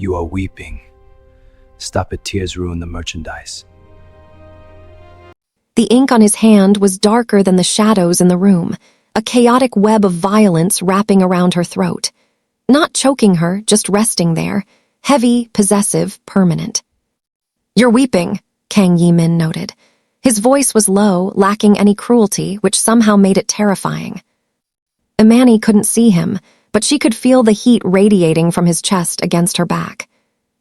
You are weeping. Stop it, tears ruin the merchandise. The ink on his hand was darker than the shadows in the room, a chaotic web of violence wrapping around her throat. Not choking her, just resting there, heavy, possessive, permanent. "You're weeping," Kang Jae-Min noted. His voice was low, lacking any cruelty, which somehow made it terrifying. Imani couldn't see him, but she could feel the heat radiating from his chest against her back.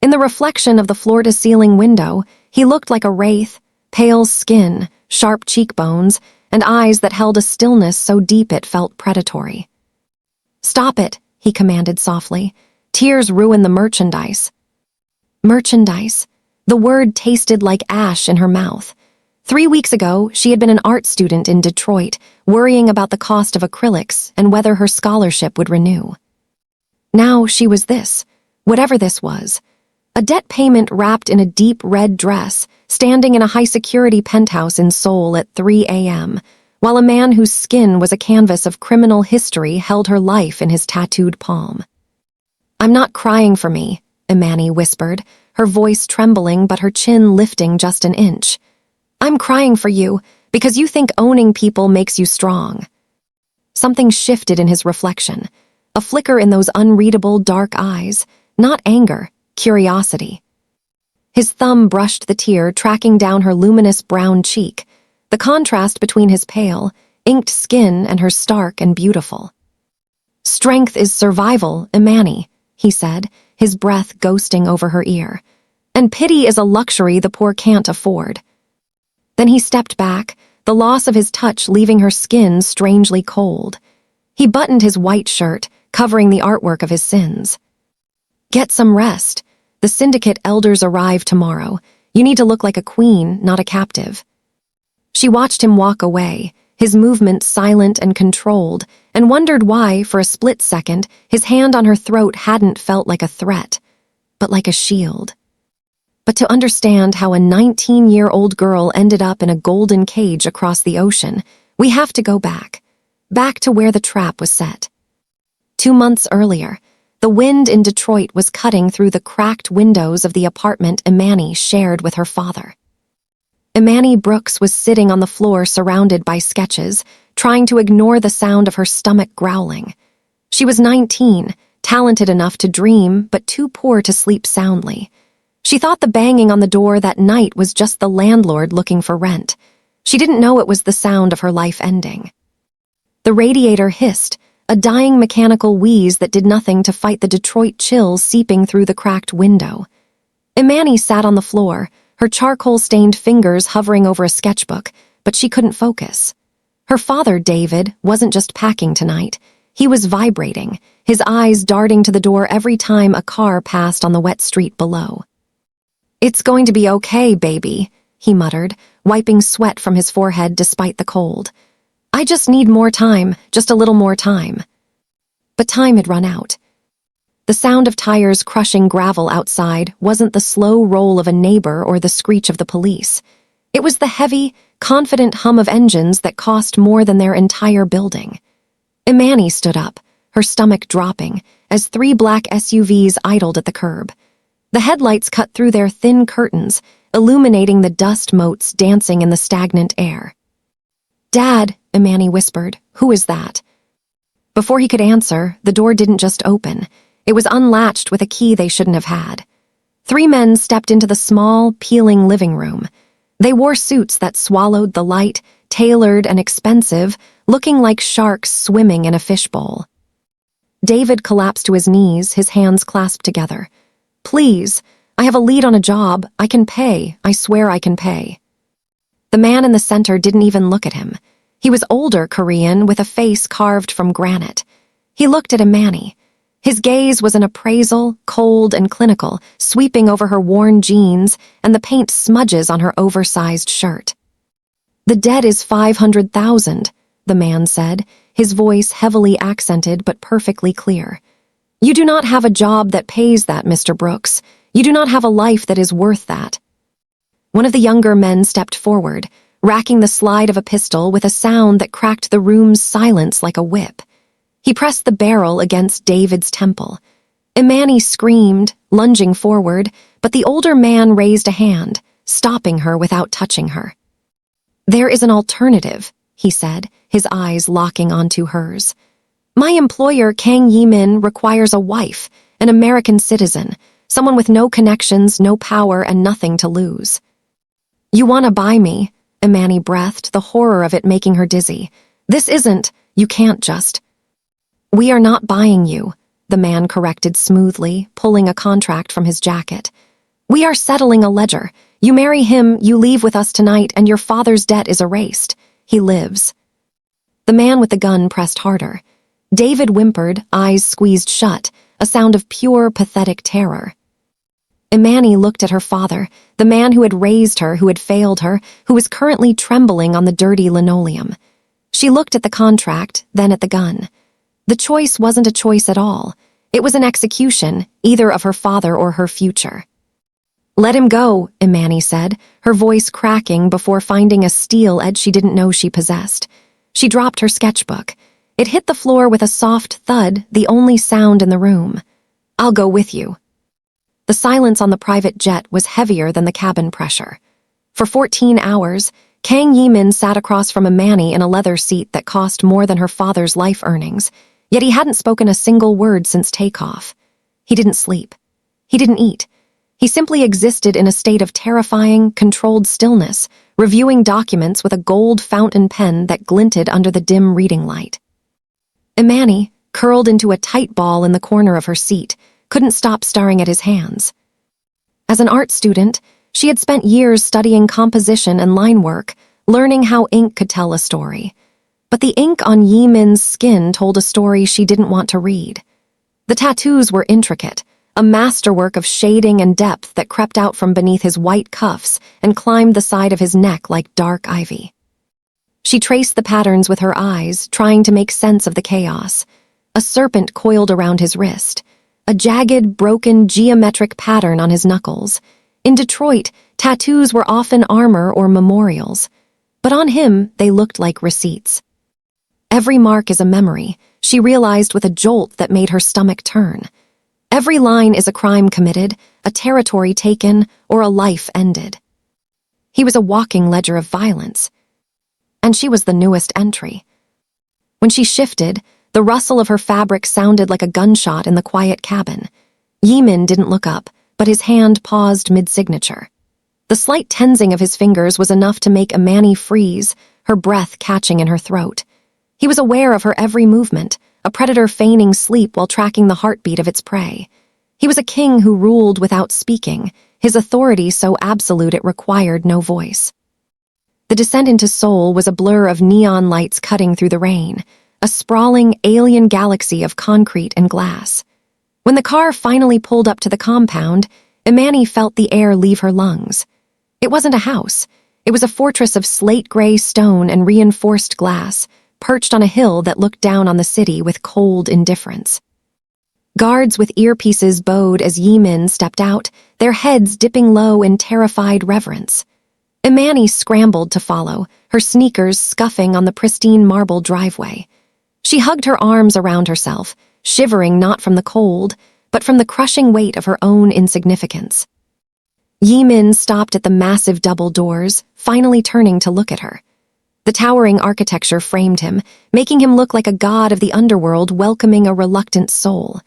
In the reflection of the floor-to-ceiling window, he looked like a wraith, pale skin, sharp cheekbones, and eyes that held a stillness so deep it felt predatory. "Stop it," he commanded softly. "Tears ruin the merchandise." Merchandise. The word tasted like ash in her mouth. 3 weeks ago, she had been an art student in Detroit, worrying about the cost of acrylics and whether her scholarship would renew. Now she was this, whatever this was. A debt payment wrapped in a deep red dress, standing in a high-security penthouse in Seoul at 3 a.m., while a man whose skin was a canvas of criminal history held her life in his tattooed palm. "I'm not crying for me," Imani whispered, her voice trembling but her chin lifting just an inch. "I'm crying for you because you think owning people makes you strong." Something shifted in his reflection, a flicker in those unreadable dark eyes, not anger, curiosity. His thumb brushed the tear, tracking down her luminous brown cheek, the contrast between his pale, inked skin and her stark and beautiful. "Strength is survival, Imani," he said, his breath ghosting over her ear. "And pity is a luxury the poor can't afford." Then he stepped back, the loss of his touch leaving her skin strangely cold. He buttoned his white shirt, covering the artwork of his sins. "Get some rest. The syndicate elders arrive tomorrow. You need to look like a queen, not a captive." She watched him walk away, his movements silent and controlled, and wondered why, for a split second, his hand on her throat hadn't felt like a threat, but like a shield. But to understand how a 19-year-old girl ended up in a golden cage across the ocean, we have to go back to where the trap was set. 2 months earlier, the wind in Detroit was cutting through the cracked windows of the apartment Imani shared with her father. Imani Brooks was sitting on the floor surrounded by sketches, trying to ignore the sound of her stomach growling. She was 19, talented enough to dream, but too poor to sleep soundly. She thought the banging on the door that night was just the landlord looking for rent. She didn't know it was the sound of her life ending. The radiator hissed, a dying mechanical wheeze that did nothing to fight the Detroit chills seeping through the cracked window. Imani sat on the floor, her charcoal-stained fingers hovering over a sketchbook, but she couldn't focus. Her father, David, wasn't just packing tonight. He was vibrating, his eyes darting to the door every time a car passed on the wet street below. "It's going to be okay, baby," he muttered, wiping sweat from his forehead despite the cold. "I just need more time, just a little more time." But time had run out. The sound of tires crushing gravel outside wasn't the slow roll of a neighbor or the screech of the police. It was the heavy, confident hum of engines that cost more than their entire building. Imani stood up, her stomach dropping, as 3 black SUVs idled at the curb. The headlights cut through their thin curtains, illuminating the dust motes dancing in the stagnant air. "Dad," Imani whispered, "who is that?" Before he could answer, the door didn't just open. It was unlatched with a key they shouldn't have had. 3 men stepped into the small, peeling living room. They wore suits that swallowed the light, tailored and expensive, looking like sharks swimming in a fishbowl. David collapsed to his knees, his hands clasped together. "Please, I have a lead on a job. I can pay. I swear I can pay." The man in the center didn't even look at him. He was older Korean, with a face carved from granite. He looked at Imani. His gaze was an appraisal, cold and clinical, sweeping over her worn jeans and the paint smudges on her oversized shirt. "The debt is 500,000, the man said, his voice heavily accented but perfectly clear. "You do not have a job that pays that, Mr. Brooks. You do not have a life that is worth that." One of the younger men stepped forward, racking the slide of a pistol with a sound that cracked the room's silence like a whip. He pressed the barrel against David's temple. Imani screamed, lunging forward, but the older man raised a hand, stopping her without touching her. "There is an alternative," he said, his eyes locking onto hers. "My employer, Kang Jae-Min, requires a wife, an American citizen, someone with no connections, no power, and nothing to lose." "You want to buy me?" Imani breathed, the horror of it making her dizzy. "This isn't, you can't just—" "We are not buying you," the man corrected smoothly, pulling a contract from his jacket. "We are settling a ledger. You marry him, you leave with us tonight, and your father's debt is erased. He lives." The man with the gun pressed harder. David whimpered, eyes squeezed shut, a sound of pure, pathetic terror. Imani looked at her father, the man who had raised her, who had failed her, who was currently trembling on the dirty linoleum. She looked at the contract, then at the gun. The choice wasn't a choice at all. It was an execution, either of her father or her future. "Let him go," Imani said, her voice cracking before finding a steel edge she didn't know she possessed. She dropped her sketchbook. It hit the floor with a soft thud, the only sound in the room. "I'll go with you." The silence on the private jet was heavier than the cabin pressure. For 14 hours, Kang Jae-Min sat across from Imani in a leather seat that cost more than her father's life earnings, yet he hadn't spoken a single word since takeoff. He didn't sleep. He didn't eat. He simply existed in a state of terrifying, controlled stillness, reviewing documents with a gold fountain pen that glinted under the dim reading light. Imani, curled into a tight ball in the corner of her seat, couldn't stop staring at his hands. As an art student, she had spent years studying composition and line work, learning how ink could tell a story. But the ink on Jae-Min's skin told a story she didn't want to read. The tattoos were intricate, a masterwork of shading and depth that crept out from beneath his white cuffs and climbed the side of his neck like dark ivy. She traced the patterns with her eyes, trying to make sense of the chaos. A serpent coiled around his wrist, a jagged, broken, geometric pattern on his knuckles. In Detroit, tattoos were often armor or memorials, but on him they looked like receipts. Every mark is a memory, she realized with a jolt that made her stomach turn. Every line is a crime committed, a territory taken, or a life ended. He was a walking ledger of violence, and she was the newest entry. When she shifted, the rustle of her fabric sounded like a gunshot in the quiet cabin. Jae-Min didn't look up, but his hand paused mid-signature. The slight tensing of his fingers was enough to make Imani freeze, her breath catching in her throat. He was aware of her every movement, a predator feigning sleep while tracking the heartbeat of its prey. He was a king who ruled without speaking, his authority so absolute it required no voice. The descent into Seoul was a blur of neon lights cutting through the rain, a sprawling alien galaxy of concrete and glass. When the car finally pulled up to the compound, Imani felt the air leave her lungs. It wasn't a house. It was a fortress of slate-gray stone and reinforced glass, perched on a hill that looked down on the city with cold indifference. Guards with earpieces bowed as Jae-Min stepped out, their heads dipping low in terrified reverence. Imani scrambled to follow, her sneakers scuffing on the pristine marble driveway. She hugged her arms around herself, shivering not from the cold, but from the crushing weight of her own insignificance. Jae-Min stopped at the massive double doors, finally turning to look at her. The towering architecture framed him, making him look like a god of the underworld welcoming a reluctant soul.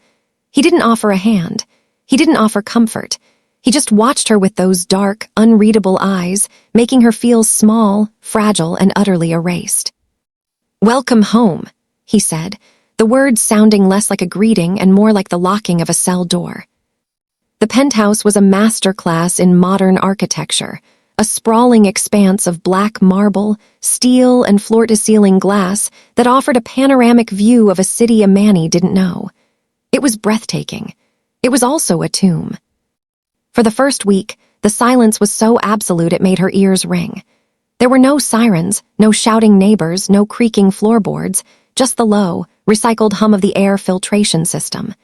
He didn't offer a hand. He didn't offer comfort. He just watched her with those dark, unreadable eyes, making her feel small, fragile, and utterly erased. "Welcome home," he said, the words sounding less like a greeting and more like the locking of a cell door. The penthouse was a masterclass in modern architecture, a sprawling expanse of black marble, steel, and floor-to-ceiling glass that offered a panoramic view of a city Imani didn't know. It was breathtaking. It was also a tomb. For the first week, the silence was so absolute it made her ears ring. There were no sirens, no shouting neighbors, no creaking floorboards, just the low, recycled hum of the air filtration system.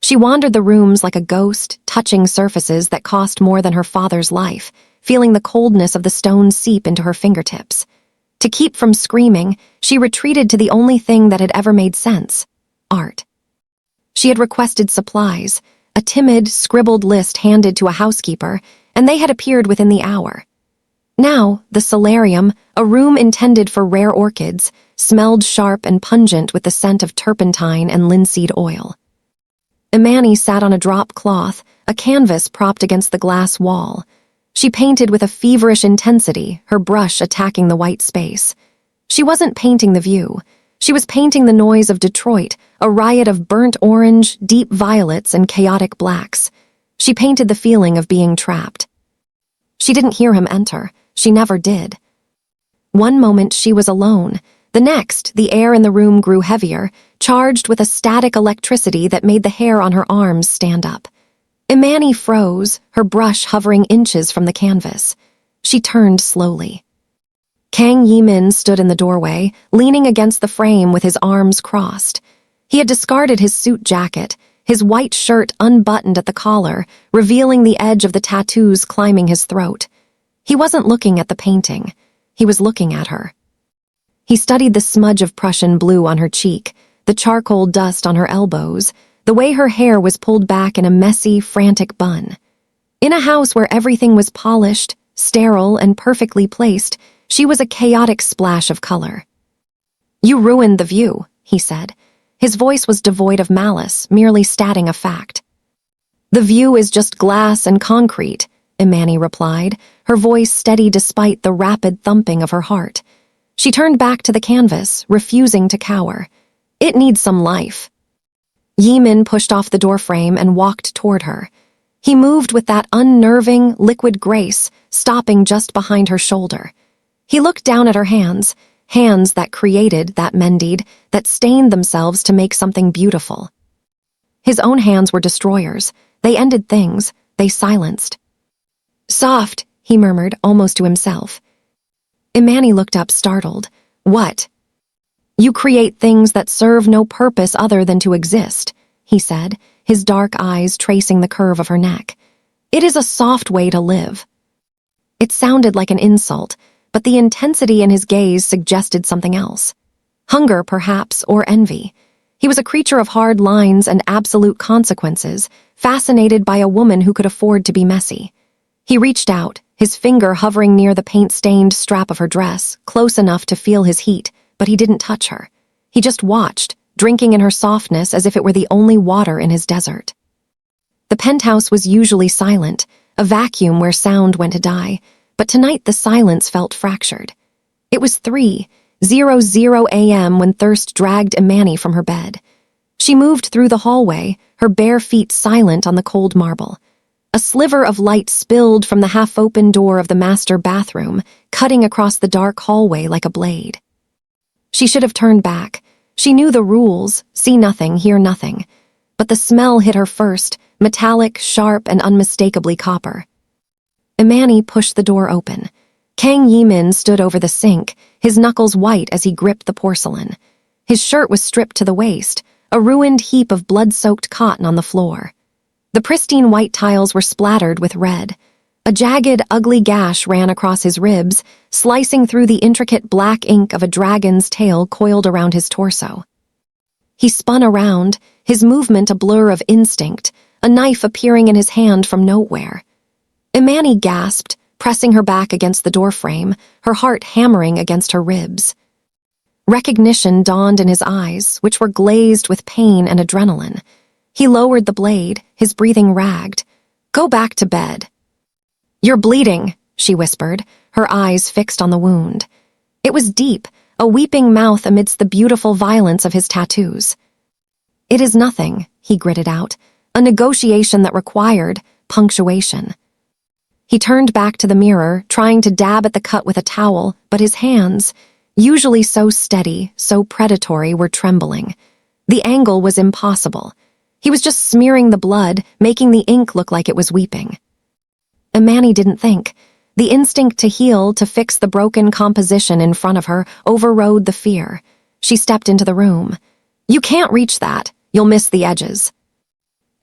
She wandered the rooms like a ghost, touching surfaces that cost more than her father's life, feeling the coldness of the stone seep into her fingertips. To keep from screaming, she retreated to the only thing that had ever made sense: art. She had requested supplies, a timid, scribbled list handed to a housekeeper, and they had appeared within the hour. Now, the solarium, a room intended for rare orchids, smelled sharp and pungent with the scent of turpentine and linseed oil. Imani sat on a drop cloth, a canvas propped against the glass wall. She painted with a feverish intensity, her brush attacking the white space. She wasn't painting the view. She was painting the noise of Detroit, a riot of burnt orange, deep violets, and chaotic blacks. She painted the feeling of being trapped. She didn't hear him enter. She never did. One moment she was alone. The next, the air in the room grew heavier, charged with a static electricity that made the hair on her arms stand up. Imani froze, her brush hovering inches from the canvas. She turned slowly. Kang Jae-Min stood in the doorway, leaning against the frame with his arms crossed. He had discarded his suit jacket, his white shirt unbuttoned at the collar, revealing the edge of the tattoos climbing his throat. He wasn't looking at the painting. He was looking at her. He studied the smudge of Prussian blue on her cheek, the charcoal dust on her elbows, the way her hair was pulled back in a messy, frantic bun. In a house where everything was polished, sterile, and perfectly placed, she was a chaotic splash of color. "You ruined the view," he said. His voice was devoid of malice, merely stating a fact. "The view is just glass and concrete," Imani replied, her voice steady despite the rapid thumping of her heart. She turned back to the canvas, refusing to cower. "It needs some life." Jae-Min pushed off the doorframe and walked toward her. He moved with that unnerving, liquid grace, stopping just behind her shoulder. He looked down at her hands, hands that created, that mended, that stained themselves to make something beautiful. His own hands were destroyers. They ended things. They silenced. "Soft," he murmured, almost to himself. Imani looked up, startled. "What?" "You create things that serve no purpose other than to exist," he said, his dark eyes tracing the curve of her neck. "It is a soft way to live." It sounded like an insult, but the intensity in his gaze suggested something else. Hunger, perhaps, or envy. He was a creature of hard lines and absolute consequences, fascinated by a woman who could afford to be messy. He reached out, his finger hovering near the paint-stained strap of her dress, close enough to feel his heat, but he didn't touch her. He just watched, drinking in her softness as if it were the only water in his desert. The penthouse was usually silent, a vacuum where sound went to die, but tonight the silence felt fractured. It was 3:00 a.m. when thirst dragged Imani from her bed. She moved through the hallway, her bare feet silent on the cold marble. A sliver of light spilled from the half-open door of the master bathroom, cutting across the dark hallway like a blade. She should have turned back. She knew the rules, see nothing, hear nothing. But the smell hit her first, metallic, sharp, and unmistakably copper. Imani pushed the door open. Kang Jae-Min stood over the sink, his knuckles white as he gripped the porcelain. His shirt was stripped to the waist, a ruined heap of blood-soaked cotton on the floor. The pristine white tiles were splattered with red. A jagged, ugly gash ran across his ribs, slicing through the intricate black ink of a dragon's tail coiled around his torso. He spun around, his movement a blur of instinct, a knife appearing in his hand from nowhere. Imani gasped, pressing her back against the doorframe, her heart hammering against her ribs. Recognition dawned in his eyes, which were glazed with pain and adrenaline. He lowered the blade, his breathing ragged. "Go back to bed." "You're bleeding," she whispered, her eyes fixed on the wound. It was deep, a weeping mouth amidst the beautiful violence of his tattoos. "It is nothing," he gritted out, a negotiation that required punctuation. He turned back to the mirror, trying to dab at the cut with a towel, but his hands, usually so steady, so predatory, were trembling. The angle was impossible. He was just smearing the blood, making the ink look like it was weeping. Imani didn't think. The instinct to heal, to fix the broken composition in front of her, overrode the fear. She stepped into the room. "You can't reach that. You'll miss the edges."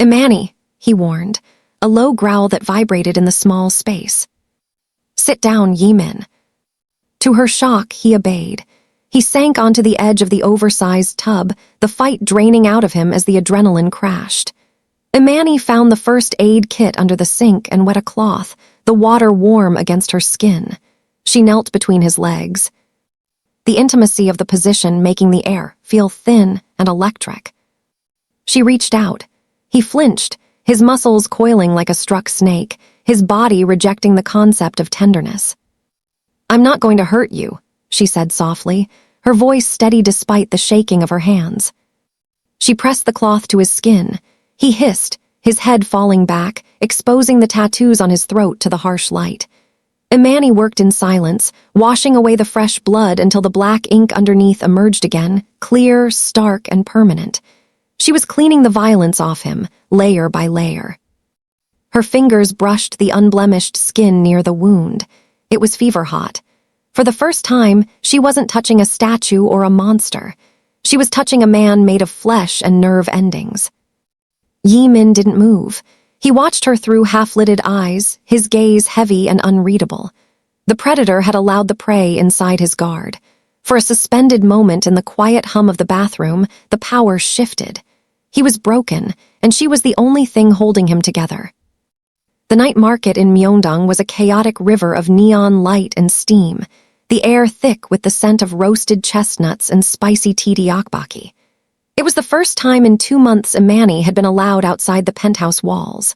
"Imani," he warned, a low growl that vibrated in the small space. "Sit down, Jae-Min." To her shock, he obeyed. He sank onto the edge of the oversized tub, the fight draining out of him as the adrenaline crashed. Imani found the first aid kit under the sink and wet a cloth, the water warm against her skin. She knelt between his legs, the intimacy of the position making the air feel thin and electric. She reached out. He flinched, his muscles coiling like a struck snake, his body rejecting the concept of tenderness. "I'm not going to hurt you," she said softly, her voice steady despite the shaking of her hands. She pressed the cloth to his skin. He hissed, his head falling back, exposing the tattoos on his throat to the harsh light. Imani worked in silence, washing away the fresh blood until the black ink underneath emerged again, clear, stark, and permanent. She was cleaning the violence off him, layer by layer. Her fingers brushed the unblemished skin near the wound. It was fever-hot. For the first time, she wasn't touching a statue or a monster. She was touching a man made of flesh and nerve endings. Jae-Min didn't move. He watched her through half-lidded eyes, his gaze heavy and unreadable. The predator had allowed the prey inside his guard. For a suspended moment in the quiet hum of the bathroom, the power shifted. He was broken, and she was the only thing holding him together. The night market in Myeongdong was a chaotic river of neon light and steam, the air thick with the scent of roasted chestnuts and spicy tteokbokki. It was the first time in 2 months Imani had been allowed outside the penthouse walls.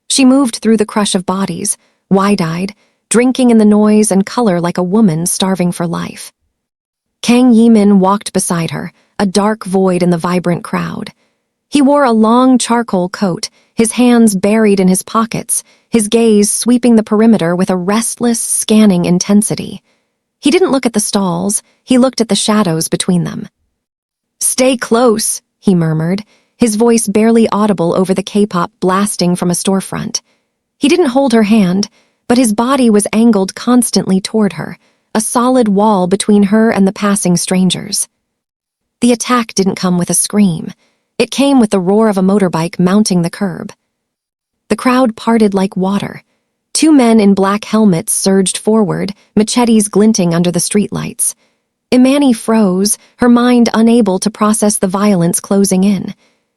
She moved through the crush of bodies, wide-eyed, drinking in the noise and color like a woman starving for life. Kang Jae-Min walked beside her, a dark void in the vibrant crowd. He wore a long charcoal coat, his hands buried in his pockets, his gaze sweeping the perimeter with a restless, scanning intensity. He didn't look at the stalls, he looked at the shadows between them. "Stay close," he murmured, his voice barely audible over the K-pop blasting from a storefront. He didn't hold her hand, but his body was angled constantly toward her, a solid wall between her and the passing strangers. The attack didn't come with a scream. It came with the roar of a motorbike mounting the curb. The crowd parted like water. 2 men in black helmets surged forward, machetes glinting under the streetlights. Imani froze, her mind unable to process the violence closing in.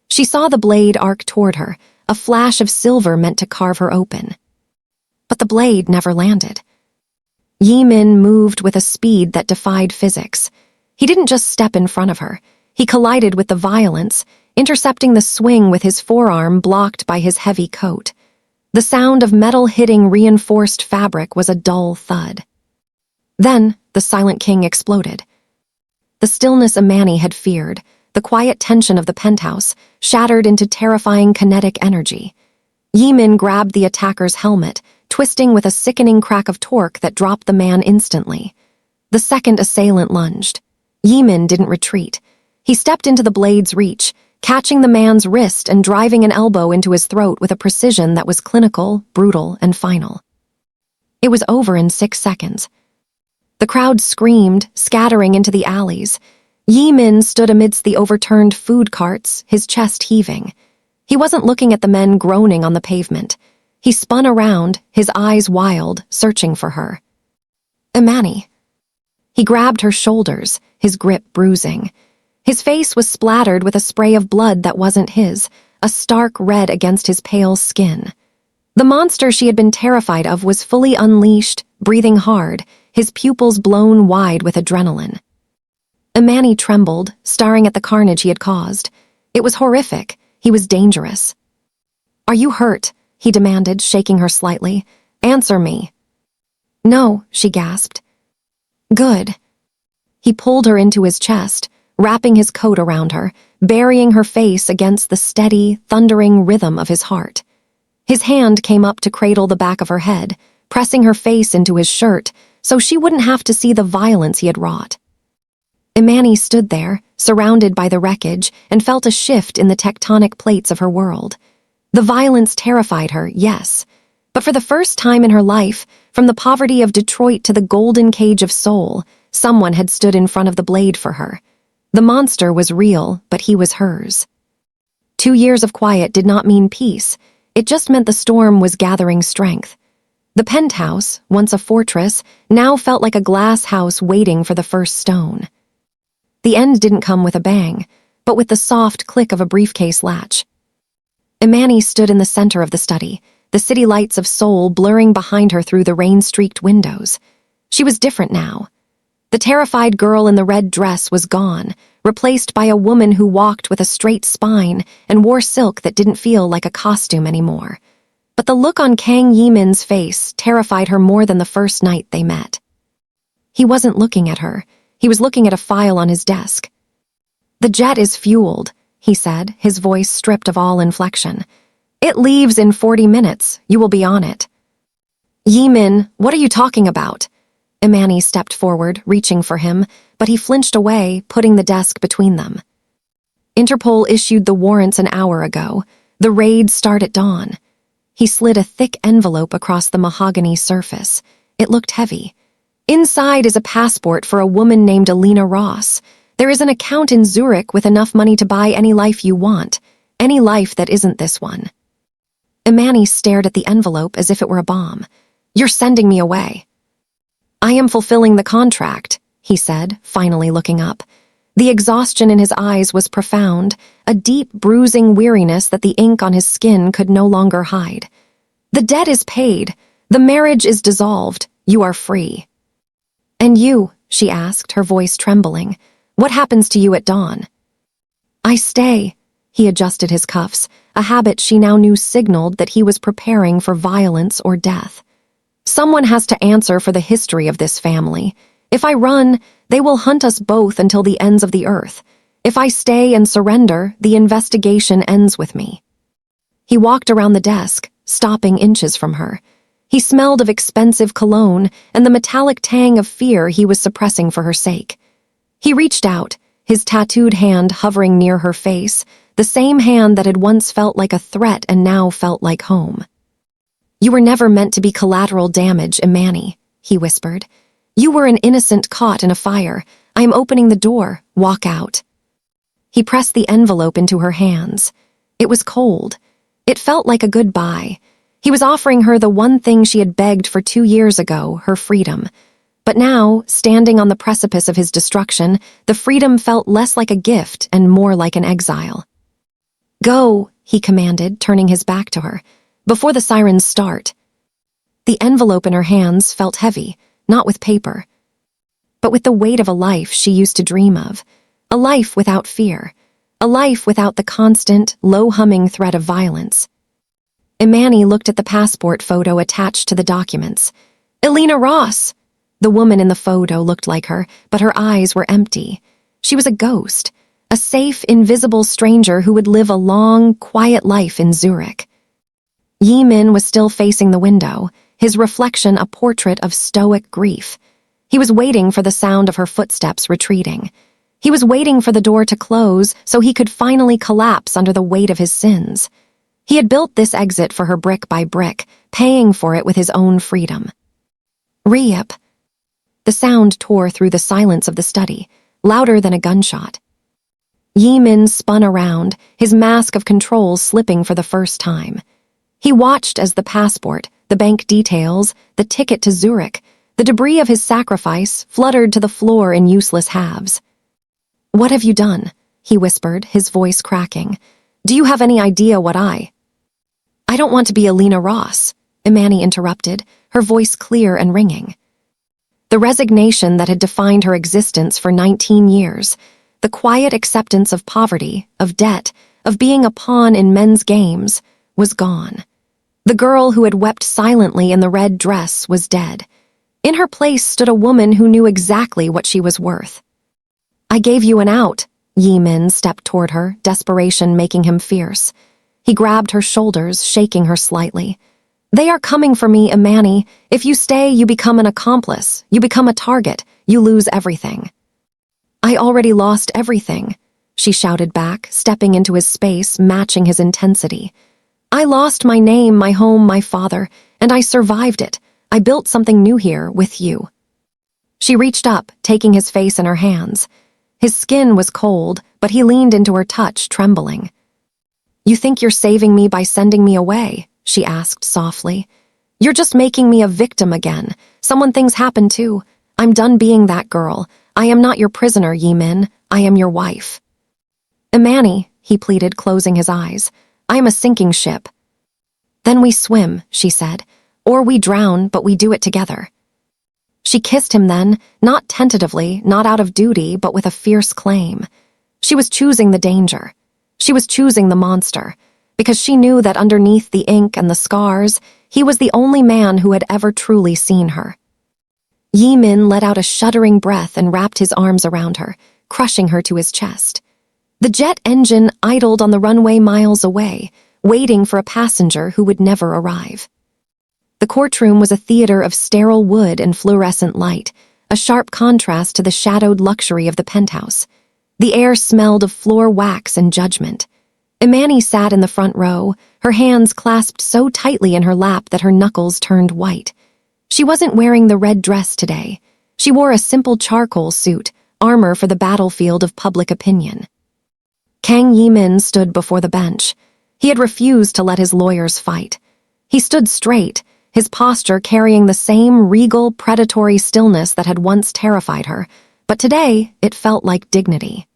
She saw the blade arc toward her, a flash of silver meant to carve her open. But the blade never landed. Jae-Min moved with a speed that defied physics. He didn't just step in front of her. He collided with the violence, intercepting the swing with his forearm blocked by his heavy coat. The sound of metal hitting reinforced fabric was a dull thud. Then, the Silent King exploded. The stillness Imani had feared, the quiet tension of the penthouse, shattered into terrifying kinetic energy. Jae-Min grabbed the attacker's helmet, twisting with a sickening crack of torque that dropped the man instantly. The second assailant lunged. Jae-Min didn't retreat. He stepped into the blade's reach, catching the man's wrist and driving an elbow into his throat with a precision that was clinical, brutal, and final. It was over in 6 seconds. The crowd screamed, scattering into the alleys. Jae-Min stood amidst the overturned food carts, his chest heaving. He wasn't looking at the men groaning on the pavement. He spun around, his eyes wild, searching for her. "Imani." He grabbed her shoulders, his grip bruising. His face was splattered with a spray of blood that wasn't his, a stark red against his pale skin. The monster she had been terrified of was fully unleashed, breathing hard, his pupils blown wide with adrenaline. Imani trembled, staring at the carnage he had caused. It was horrific. He was dangerous. "Are you hurt?" he demanded, shaking her slightly. "Answer me." "No," she gasped. "Good." He pulled her into his chest, wrapping his coat around her, burying her face against the steady, thundering rhythm of his heart. His hand came up to cradle the back of her head, pressing her face into his shirt so she wouldn't have to see the violence he had wrought. Imani stood there, surrounded by the wreckage, and felt a shift in the tectonic plates of her world. The violence terrified her, yes, but for the first time in her life, from the poverty of Detroit to the golden cage of Seoul, someone had stood in front of the blade for her. The monster was real, but he was hers. 2 years of quiet did not mean peace. It just meant the storm was gathering strength. The penthouse, once a fortress, now felt like a glass house waiting for the first stone. The end didn't come with a bang, but with the soft click of a briefcase latch. Imani stood in the center of the study, the city lights of Seoul blurring behind her through the rain-streaked windows. She was different now. The terrified girl in the red dress was gone, replaced by a woman who walked with a straight spine and wore silk that didn't feel like a costume anymore. But the look on Kang Jae-Min's face terrified her more than the first night they met. He wasn't looking at her. He was looking at a file on his desk. "The jet is fueled," he said, his voice stripped of all inflection. "It leaves in 40 minutes. You will be on it." "Jae-Min, what are you talking about?" Imani stepped forward, reaching for him, but he flinched away, putting the desk between them. "Interpol issued the warrants an hour ago. The raids start at dawn." He slid a thick envelope across the mahogany surface. It looked heavy. "Inside is a passport for a woman named Alina Ross. There is an account in Zurich with enough money to buy any life you want, any life that isn't this one." Imani stared at the envelope as if it were a bomb. "You're sending me away." "I am fulfilling the contract," he said, finally looking up. The exhaustion in his eyes was profound, a deep, bruising weariness that the ink on his skin could no longer hide. "The debt is paid. The marriage is dissolved. You are free." "And you?" she asked, her voice trembling. "What happens to you at dawn?" "I stay." He adjusted his cuffs, a habit she now knew signaled that he was preparing for violence or death. "Someone has to answer for the history of this family. If I run, they will hunt us both until the ends of the earth. If I stay and surrender, the investigation ends with me." He walked around the desk, stopping inches from her. He smelled of expensive cologne and the metallic tang of fear he was suppressing for her sake. He reached out, his tattooed hand hovering near her face, the same hand that had once felt like a threat and now felt like home. "You were never meant to be collateral damage, Imani," he whispered. "You were an innocent caught in a fire. I am opening the door. Walk out." He pressed the envelope into her hands. It was cold. It felt like a goodbye. He was offering her the one thing she had begged for 2 years ago, her freedom. But now, standing on the precipice of his destruction, the freedom felt less like a gift and more like an exile. "Go," he commanded, turning his back to her, "before the sirens start." The envelope in her hands felt heavy, not with paper, but with the weight of a life she used to dream of, a life without fear, a life without the constant, low-humming threat of violence. Imani looked at the passport photo attached to the documents. "Alina Ross!" The woman in the photo looked like her, but her eyes were empty. She was a ghost, a safe, invisible stranger who would live a long, quiet life in Zurich. Jae-Min was still facing the window, his reflection a portrait of stoic grief. He was waiting for the sound of her footsteps retreating. He was waiting for the door to close so he could finally collapse under the weight of his sins. He had built this exit for her brick by brick, paying for it with his own freedom. "Riep." The sound tore through the silence of the study, louder than a gunshot. Jae-Min spun around, his mask of control slipping for the first time. He watched as the passport, the bank details, the ticket to Zurich, the debris of his sacrifice fluttered to the floor in useless halves. "What have you done?" he whispered, his voice cracking. "Do you have any idea what I—" "I don't want to be Alina Ross," Imani interrupted, her voice clear and ringing. The resignation that had defined her existence for 19 years, the quiet acceptance of poverty, of debt, of being a pawn in men's games, was gone. The girl who had wept silently in the red dress was dead. In her place stood a woman who knew exactly what she was worth. "I gave you an out." Jae-Min stepped toward her, desperation making him fierce. He grabbed her shoulders, shaking her slightly. "They are coming for me, Imani. If you stay, you become an accomplice. You become a target. You lose everything." "I already lost everything," she shouted back, stepping into his space, matching his intensity. "I lost my name, my home, my father, and I survived it. I built something new here, with you." She reached up, taking his face in her hands. His skin was cold, but he leaned into her touch, trembling. "You think you're saving me by sending me away?" she asked softly. "You're just making me a victim again. Someone things happen to. I'm done being that girl. I am not your prisoner, Jae-Min. I am your wife." "Imani," he pleaded, closing his eyes. I am a sinking ship." "Then we swim," she said. "Or we drown, but we do it together." She kissed him then, not tentatively, not out of duty, but with a fierce claim. She was choosing the danger. She was choosing the monster, because she knew that underneath the ink and the scars, he was the only man who had ever truly seen her. Jae-Min let out a shuddering breath and wrapped his arms around her, crushing her to his chest. The jet engine idled on the runway miles away, waiting for a passenger who would never arrive. The courtroom was a theater of sterile wood and fluorescent light, a sharp contrast to the shadowed luxury of the penthouse. The air smelled of floor wax and judgment. Imani sat in the front row, her hands clasped so tightly in her lap that her knuckles turned white. She wasn't wearing the red dress today. She wore a simple charcoal suit, armor for the battlefield of public opinion. Kang Jae-Min stood before the bench. He had refused to let his lawyers fight. He stood straight, his posture carrying the same regal, predatory stillness that had once terrified her, but today it felt like dignity.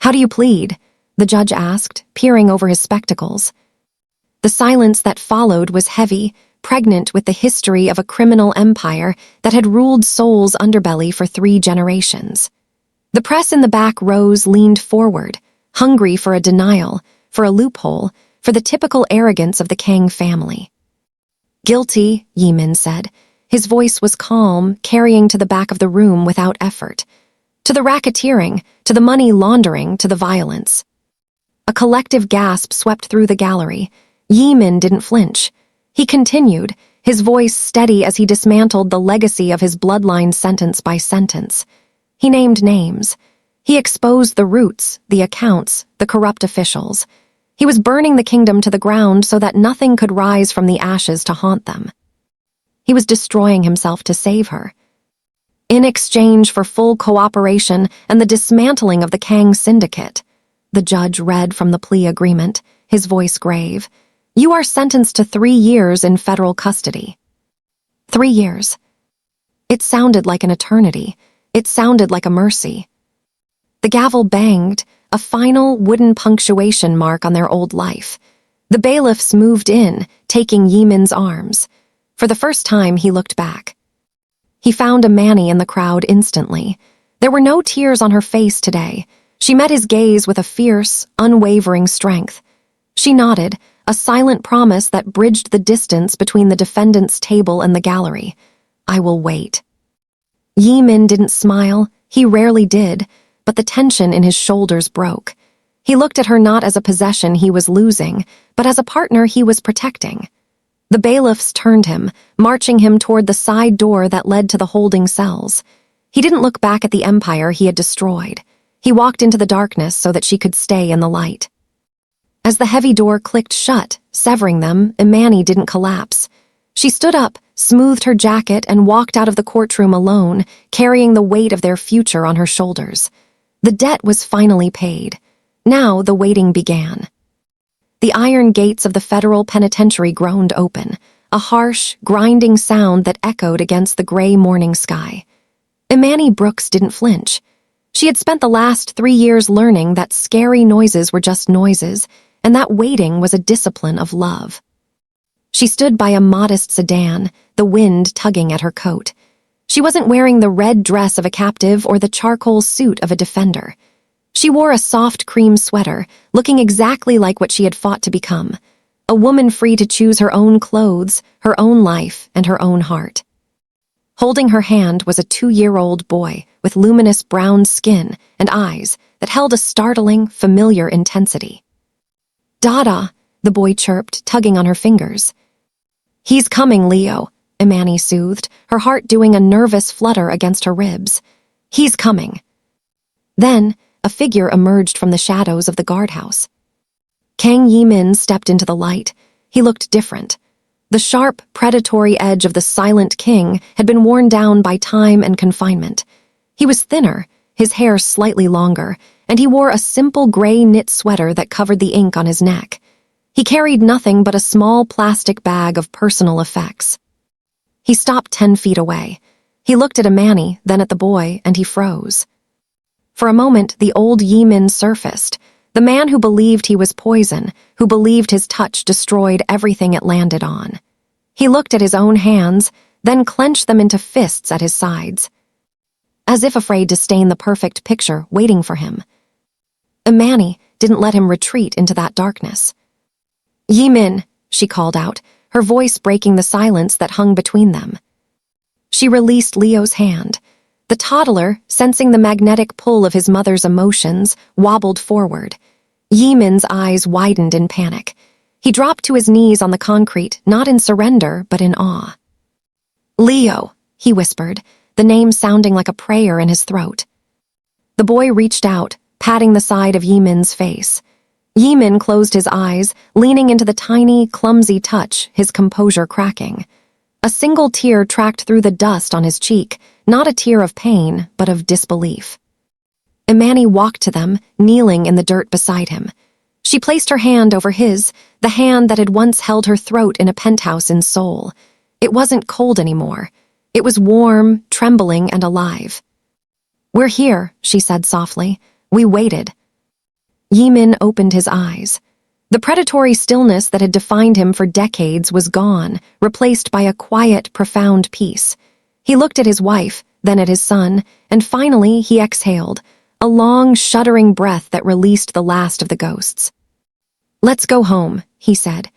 "How do you plead?" the judge asked, peering over his spectacles. The silence that followed was heavy, pregnant with the history of a criminal empire that had ruled Seoul's underbelly for 3 generations. The press in the back rows leaned forward, hungry for a denial, for a loophole, for the typical arrogance of the Kang family. "Guilty," Jae-Min said. His voice was calm, carrying to the back of the room without effort. To the racketeering, to the money laundering, to the violence. A collective gasp swept through the gallery. Jae-Min didn't flinch. He continued, his voice steady as he dismantled the legacy of his bloodline sentence by sentence. He named names. He exposed the roots, the accounts, the corrupt officials. He was burning the kingdom to the ground so that nothing could rise from the ashes to haunt them. He was destroying himself to save her. In exchange for full cooperation and the dismantling of the Kang syndicate, the judge read from the plea agreement, his voice grave, "You are sentenced to 3 years in federal custody." 3 years. It sounded like an eternity. It sounded like a mercy. The gavel banged, a final wooden punctuation mark on their old life. The bailiffs moved in, taking Jae-Min's arms. For the first time, he looked back. He found Imani in the crowd instantly. There were no tears on her face today. She met his gaze with a fierce, unwavering strength. She nodded, a silent promise that bridged the distance between the defendant's table and the gallery. "I will wait." Jae-Min didn't smile. He rarely did, but the tension in his shoulders broke. He looked at her not as a possession he was losing, but as a partner he was protecting. The bailiffs turned him, marching him toward the side door that led to the holding cells. He didn't look back at the empire he had destroyed. He walked into the darkness so that she could stay in the light. As the heavy door clicked shut, severing them, Imani didn't collapse. She stood up, smoothed her jacket, and walked out of the courtroom alone, carrying the weight of their future on her shoulders. The debt was finally paid. Now the waiting began. The iron gates of the federal penitentiary groaned open, a harsh, grinding sound that echoed against the gray morning sky. Imani Brooks didn't flinch. She had spent the last 3 years learning that scary noises were just noises, and that waiting was a discipline of love. She stood by a modest sedan, the wind tugging at her coat. She wasn't wearing the red dress of a captive or the charcoal suit of a defender. She wore a soft cream sweater, looking exactly like what she had fought to become, a woman free to choose her own clothes, her own life, and her own heart. Holding her hand was a 2-year-old boy with luminous brown skin and eyes that held a startling, familiar intensity. "Dada," the boy chirped, tugging on her fingers. "He's coming, Leo," Imani soothed, her heart doing a nervous flutter against her ribs. "He's coming." Then, a figure emerged from the shadows of the guardhouse. Kang Jae-Min stepped into the light. He looked different. The sharp, predatory edge of the silent king had been worn down by time and confinement. He was thinner, his hair slightly longer, and he wore a simple gray knit sweater that covered the ink on his neck. He carried nothing but a small plastic bag of personal effects. He stopped 10 feet away. He looked at Imani, then at the boy, and he froze. For a moment, the old Jae-Min surfaced, The man who believed he was poison, who believed his touch destroyed everything it landed on. He looked at his own hands, then clenched them into fists at his sides, as if afraid to stain the perfect picture waiting for him. Imani didn't let him retreat into that darkness. "Jae-Min," she called out, her voice breaking the silence that hung between them. She released Leo's hand. The toddler, sensing the magnetic pull of his mother's emotions, wobbled forward. Jae-Min's eyes widened in panic. He dropped to his knees on the concrete, not in surrender, but in awe. "Leo," he whispered, the name sounding like a prayer in his throat. The boy reached out, patting the side of Jae-Min's face. Jae-Min closed his eyes, leaning into the tiny, clumsy touch, his composure cracking. A single tear tracked through the dust on his cheek, not a tear of pain, but of disbelief. Imani walked to them, kneeling in the dirt beside him. She placed her hand over his, the hand that had once held her throat in a penthouse in Seoul. It wasn't cold anymore. It was warm, trembling, and alive. "We're here," she said softly. "We waited." Jae-Min opened his eyes. The predatory stillness that had defined him for decades was gone, replaced by a quiet, profound peace. He looked at his wife, then at his son, and finally he exhaled, a long, shuddering breath that released the last of the ghosts. "Let's go home," he said.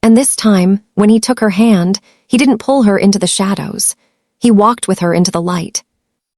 And this time, when he took her hand, he didn't pull her into the shadows. He walked with her into the light.